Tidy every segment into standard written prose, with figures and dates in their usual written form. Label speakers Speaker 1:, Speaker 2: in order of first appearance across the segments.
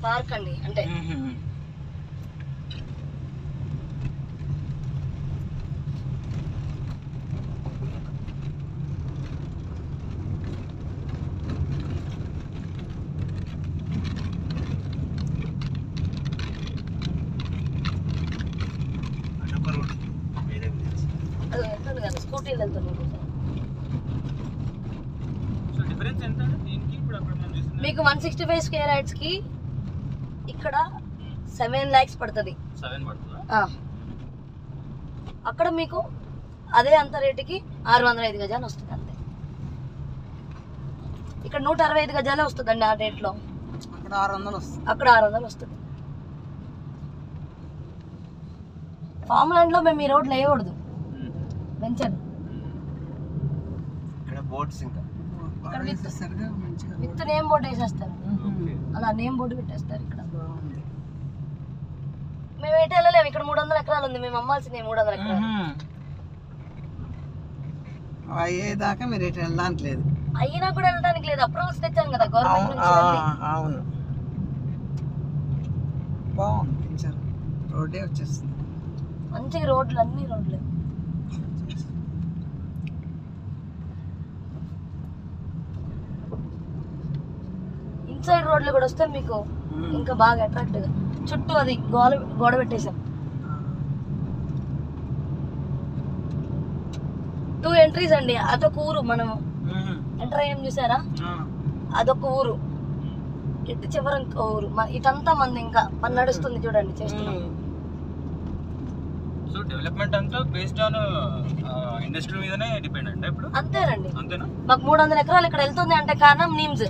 Speaker 1: Park అండి అంటే వెళ్తుంది కదా స్కూటీలు వెళ్తున్నాయి. మీకు 165 స్క్వేర్ యార్డ్స్ కి ఇక్కడ 7 lakhs పడుతుంది. అక్కడ మీకు అదే అంత రేటుకి 605 గజాలు వస్తుంది అంతే. ఇక్కడ 165 గజాలే వస్తుందండి ఆ రేట్లో. అక్కడ 600 వస్తుంది. ఫామ్ ల్యాండ్ లో మేము ఈ రోడ్లు వేయకూడదు, వెంచర్ విత్ నేమ్ బోర్డు వేసేస్తారు. అలా నేమ్ బోర్డు పెట్టేస్తారు. ఇక్కడ మేము ఎటు వెళ్ళలేము. ఇక్కడ 300 ఎకరాలు ఉంది, మేము అమ్మాల్సింది 300 ఎకరాలు
Speaker 2: అయ్యేదాకా మీరు ఎటు వెళ్ళడానికి లేదు.
Speaker 1: అయినా కూడా వెళ్ళడానికి లేదు. అప్రూవల్స్ తెచ్చాను కదా గవర్నమెంట్ నుంచి.
Speaker 2: అవును బాగుంది, రోడ్డే వచ్చేస్తుంది
Speaker 1: మంచిగా. రోడ్లు అన్ని రోడ్లు ఇన్సైడ్ రోడ్లు కూడా వస్తే మీకు ఇంకా బాగా అట్రాక్టివ్ గా. చుట్టూ అది గోడ పెట్టేసాం. 2 ఎంట్రీస్ అండి. అదొక ఊరు, మనము ఎంటర్ అయ్యాం చూసారా, అదొక ఊరు. ఇటు చివరి ఇంకో ఊరు, ఇటంతా మంది ఇంకా పని నడుస్తుంది చూడండి, చేస్తున్నాం.
Speaker 3: సో డెవలప్మెంట్ అంతా బేస్డ్ ఆన్ ఇండస్ట్రీ మీదనే డిపెండ్ అంటే ఇప్పుడు
Speaker 1: అంతేనండి.
Speaker 3: అంతేనా?
Speaker 1: మాకు 300 ఎకరాలు ఇక్కడ వెళ్తుంది అంటే కారణం నీమ్స్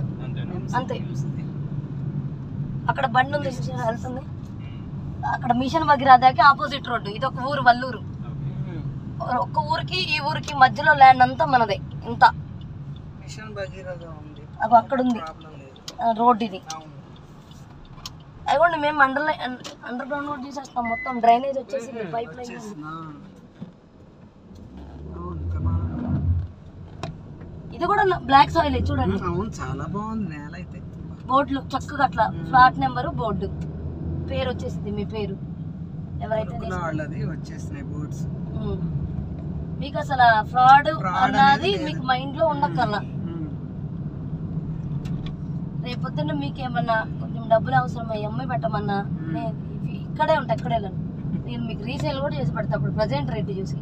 Speaker 1: అంతే. అక్కడ బండి ఉంది వెళ్తుంది. అక్కడ మిషన్ భగీరథకి ఆపోజిట్ రోడ్డు. ఇది ఒక ఊరు, వల్లూరు. ఒక్క ఊరికి ఈ ఊరికి మధ్యలో ల్యాండ్ అంతా మనదే. ఇంత అది అక్కడ ఉంది రోడ్. ఇది అదిగోండి మేము అండర్ గ్రౌండ్ రోడ్ తీసేస్తాం. మొత్తం డ్రైనేజ్ వచ్చేసి పైప్ లైన్. ఇది కూడా బ్లాక్ సాయిల్ చూడండి.
Speaker 2: చాలా బాగుంది నేల అయితే.
Speaker 1: బోర్డులు చక్కగా అట్లా ఫ్లాట్ నెంబరు బోర్డు పేరు వచ్చేసింది. మీ పేరు ఎవరైతే
Speaker 2: వచ్చేసినాయి బోర్డ్స్.
Speaker 1: మీకు అసలు ఫ్రాడ్ అన్నది మీకు మైండ్ లో ఉండక్కర్లా. రేపొద్దున్న మీకు ఏమన్నా కొంచెం డబ్బులు అవసరం అమ్మి పెట్టమన్నా నేను ఇక్కడే ఉంటా, ఎక్కడే వెళ్ళను. నేను మీకు రీసేల్ కూడా చేసి పెడతా అప్పుడు ప్రజెంట్ రేట్ చూసి.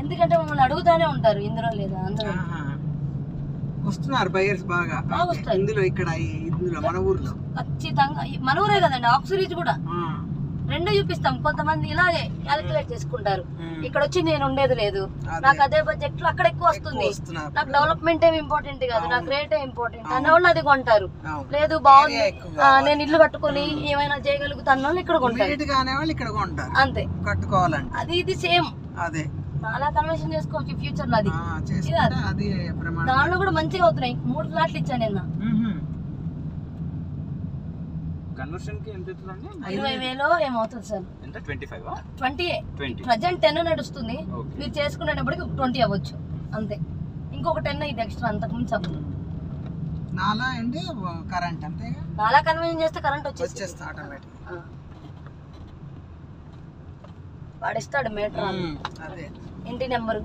Speaker 1: ఎందుకంటే మమ్మల్ని అడుగుతానే ఉంటారు ఇందులో లేదా అందులో.
Speaker 2: వస్తున్నారు బయర్స్ బాగా
Speaker 1: వస్తారు
Speaker 2: ఇందులో. ఇక్కడ ఇందులో మన ఊర్లో
Speaker 1: ఖచ్చితంగా. మన ఊరే కదండి, ఆక్సిరీజ్ కూడా రెండో చూపిస్తాం. కొంతమంది ఇలాగే క్యాలిక్యులేట్ చేసుకుంటారు. ఇక్కడ వచ్చి నేను ఉండేది లేదు, నాకు అదే బడ్జెట్ లో అక్కడ ఎక్కువ వస్తుంది, నాకు డెవలప్మెంట్ ఏమి ఇంపార్టెంట్ కాదు, నాకు రేట్ ఇంపార్టెంట్ అన్న వాళ్ళు అది కొంటారు. లేదు బాగుంది నేను ఇల్లు కట్టుకుని ఏమైనా చేయగలుగుతాను వాళ్ళు ఇక్కడ కొంటారు. అంతే
Speaker 2: కట్టుకోవాలంటే
Speaker 1: అది ఇది సేమ్.
Speaker 2: అదే
Speaker 1: చాలా కన్వర్షన్ చేసుకోవచ్చు ఫ్యూచర్ లో. అది దాంట్లో కూడా మంచిగా అవుతున్నాయి. 3 ఫ్లాట్లు ఇచ్చాను నిన్న.
Speaker 3: కన్వర్షన్ కి ఎంత అవుతుందండి?
Speaker 1: 20,000 ఏమవుతుంది సార్? ఎంత 25 20 ప్రజెంట్ 10 నడుస్తుంది. మీరు చేసుకునేటప్పటికి 20 అవ్వచ్చు అంతే. ఇంకొక 10 ఇది ఎక్స్ట్రా, అంతకు మించి అవ్వదు.
Speaker 2: నాలా అండి కరెంట్ అంతే.
Speaker 1: నాలా కన్వర్షన్ చేస్తే కరెంట్ వచ్చేస్తుంది
Speaker 2: ఆటోమేటిక్.
Speaker 1: వాడిస్తాడు మీటర్.
Speaker 2: అదే
Speaker 1: ఇంటి నెంబరు.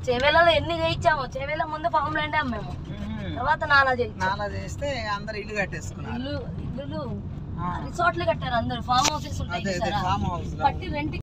Speaker 1: చేవేలలో ఎన్ని చేయించాము. చేవేల ముందు ఫామ్ ల్యాండ్ అమ్మాము, తర్వాత నాలా
Speaker 2: చేస్తే అందరు ఇల్లు కట్టేసుకున్నారు.
Speaker 1: ఇల్లు రిసార్ట్లు కట్టారు అందరు. ఫామ్ హౌసెస్ ఉంటాయి, పట్టి రెంట్